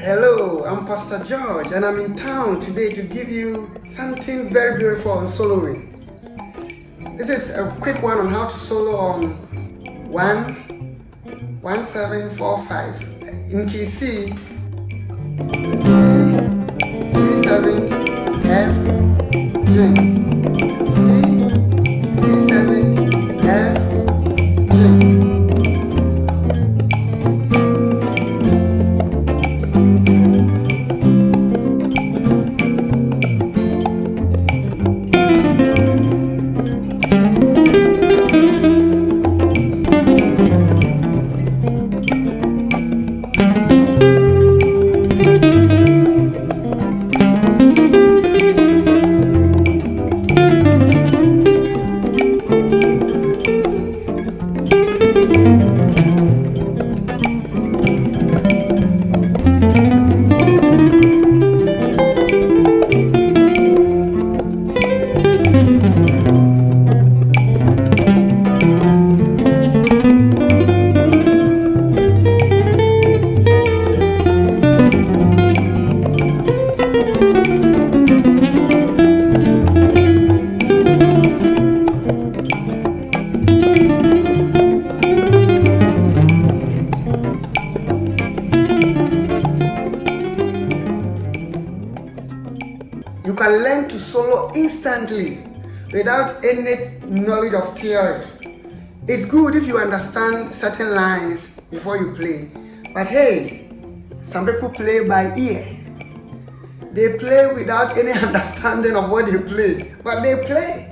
Hello, I'm Pastor George and I'm in town today to give you something very beautiful on soloing. This is a quick one on how to solo on 1-7-4-5 in key C, C7, F, G, C7, F, G. You can learn to solo instantly without any knowledge of theory. It's good if you understand certain lines before you play, but hey, some people play by ear. They play without any understanding of what they play, but they play.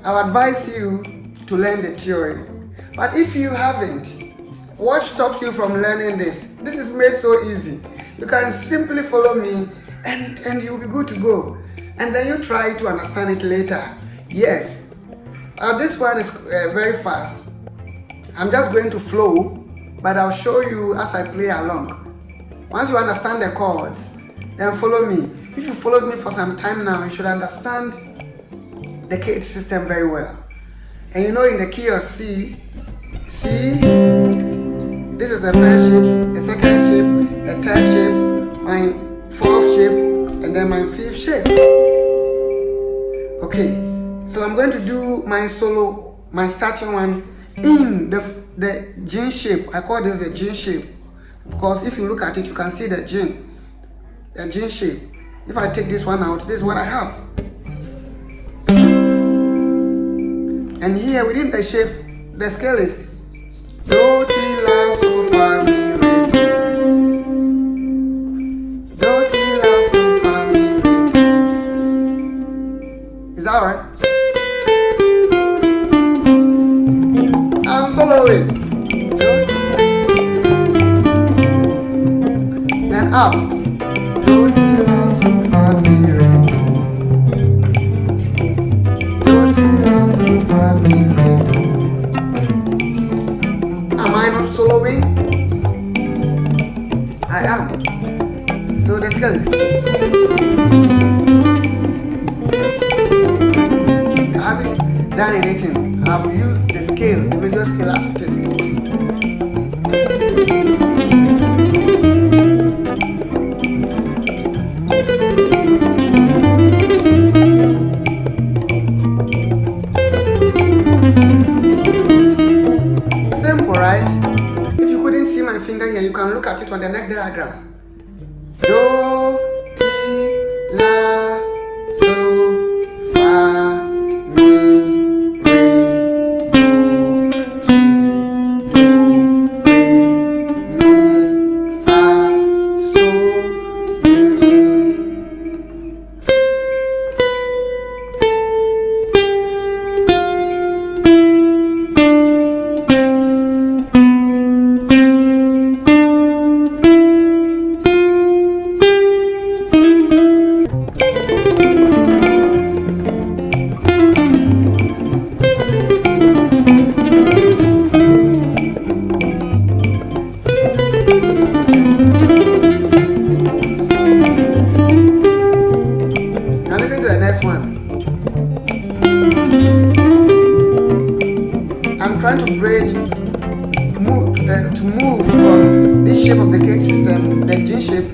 I advise you to learn the theory, but if you haven't, what stops you from learning this? This is made so easy. You can simply follow me and you'll be good to go, and then you try to understand it later. Yes, this one is very fast. I'm just going to flow, but I'll show you as I play along. Once you understand the chords, then follow me. If you followed me for some time now, you should understand the key system very well. And you know, in the key of C, this is the first shape, the second shape, the third shape, my fourth shape, and then my fifth shape. Okay, so I'm going to do my solo, my starting one in the G shape. I call this the G shape because if you look at it, you can see the G shape. If I take this one out, this is what I have. And here within the shape, the scale is Do, Ti, La, So, Fa, Mi, Re, Do. Do, Ti, La, So, Fa, Mi, Re, Do. Is that alright? I'm soloing. Then up. Do, Ti, La, So, Fa, Mi, Re, Do. Do, Ti, La, So, Fa, Mi, Re, Do. Am I not soloing? I am. So the scale is. I haven't done anything. I've used the scale, the major scale as it is. Simple, right? If you couldn't see my finger here, you can look at it on the neck diagram. Do, Ti, La, So, Fa, Mi, Re, Do, Ti, Do, Re, Mi, Fa, So, Mi. G shape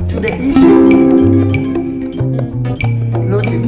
to the E shape. Note it.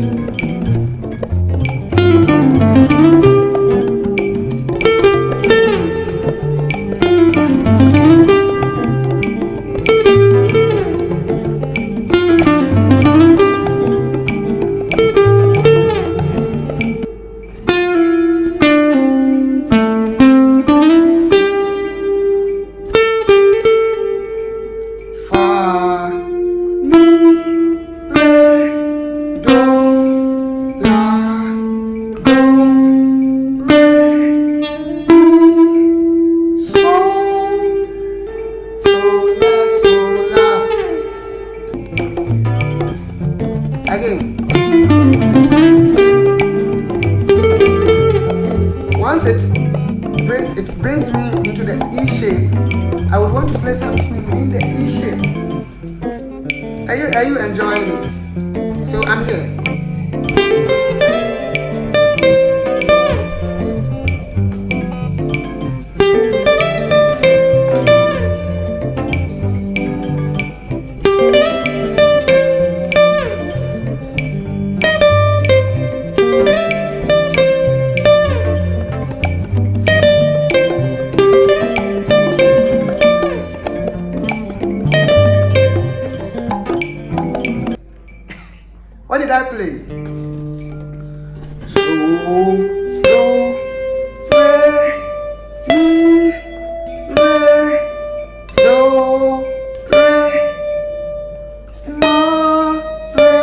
Again, once it brings me into the E shape, I would want to play something in the E shape. Are you enjoying this? So I'm here. What did I play? So, do, re, mi, re, do, re, ma, re,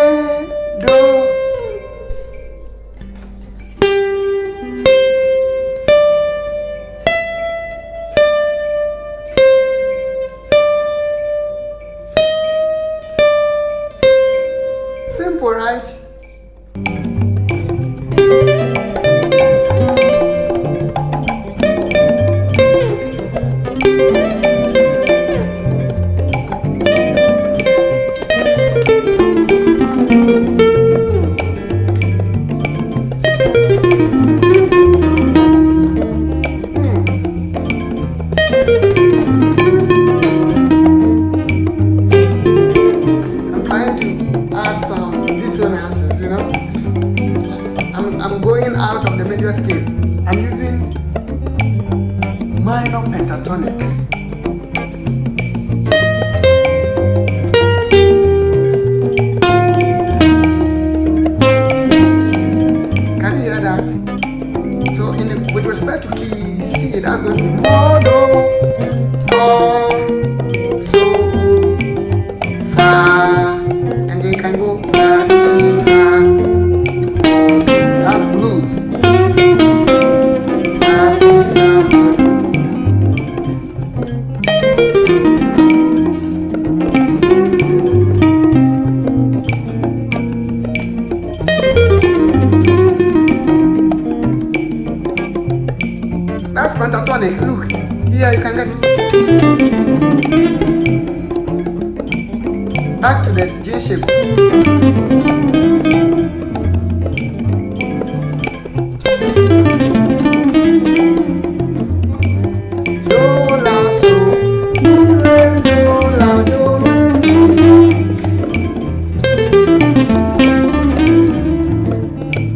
do. Simple, right? I'm trying to add some dissonances, you know. I'm going out of the major scale. I'm using minor pentatonic. Can you hear that? So with respect to keys, see, that's going to be modo, do, so, fa, and they can go fa, e, fa. That's blues. Fa, e, fa, fa. That's pentatonic. Look, here you can get it. Back to the G shape. Do, la, so, mi, re, do, la, do, re, mi.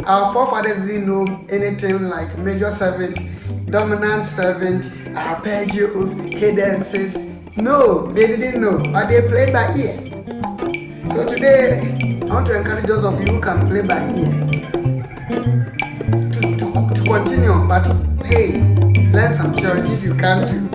Our forefathers didn't know anything like major seventh, dominant seventh, arpeggios, cadences. No, they didn't know, but they played by ear. So today, I want to encourage those of you who can play by ear to continue. But hey, learn some theories if you can too.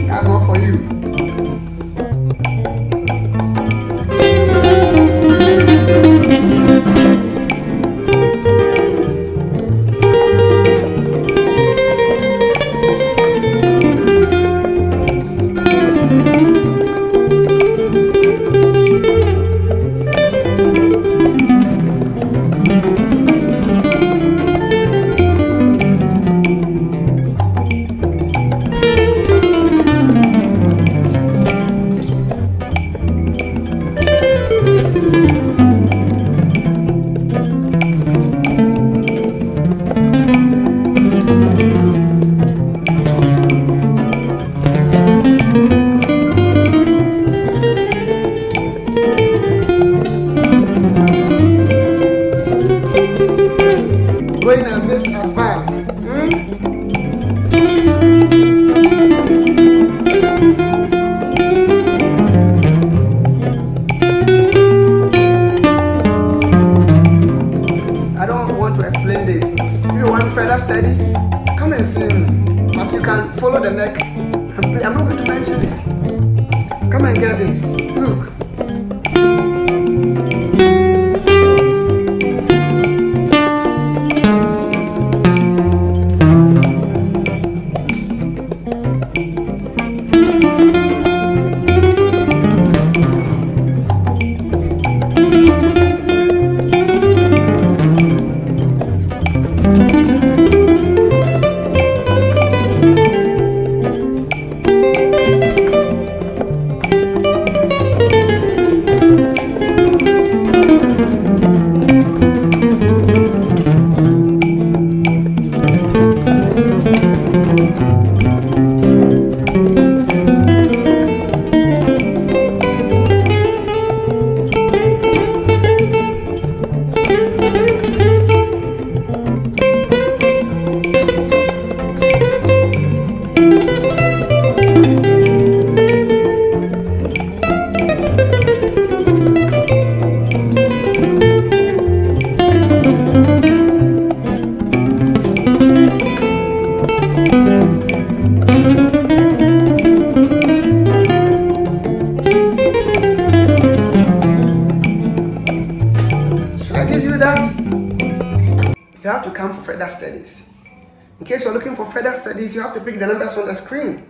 That's not for you. further studies. In case you're looking for further studies, you have to pick the numbers on the screen.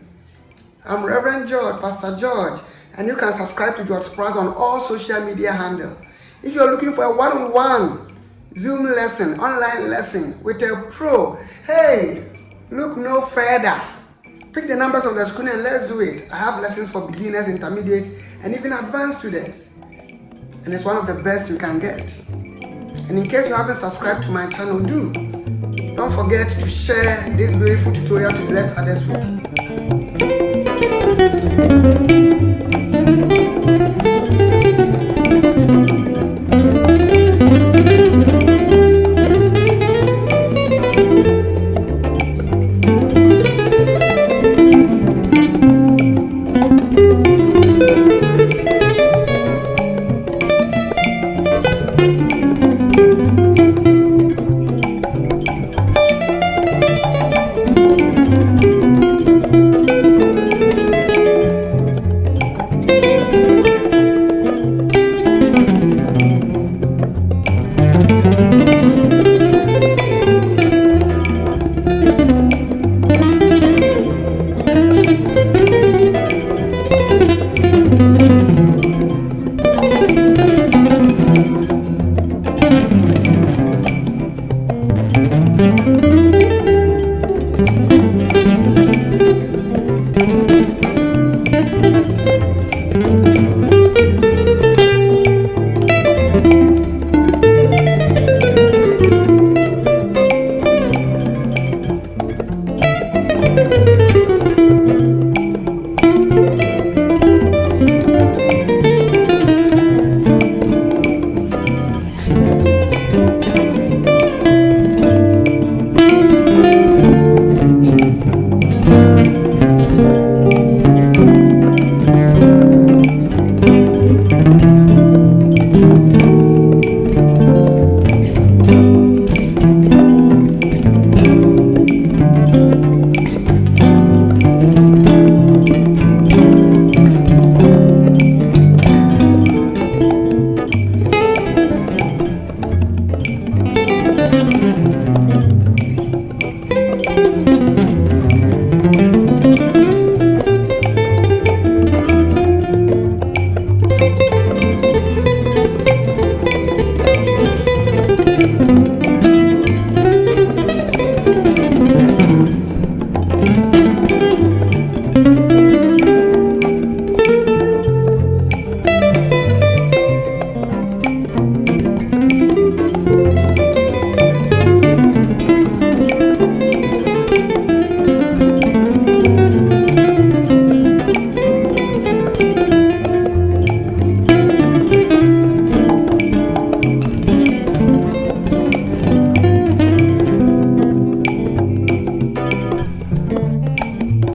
I'm Reverend George, Pastor George, and you can subscribe to Georgespratz on all social media handles. If you're looking for a one-on-one Zoom lesson, online lesson with a pro, hey, look no further. Pick the numbers on the screen and let's do it. I have lessons for beginners, intermediates, and even advanced students. And it's one of the best you can get. And in case you haven't subscribed to my channel, do. Don't forget to share this beautiful tutorial to bless others with.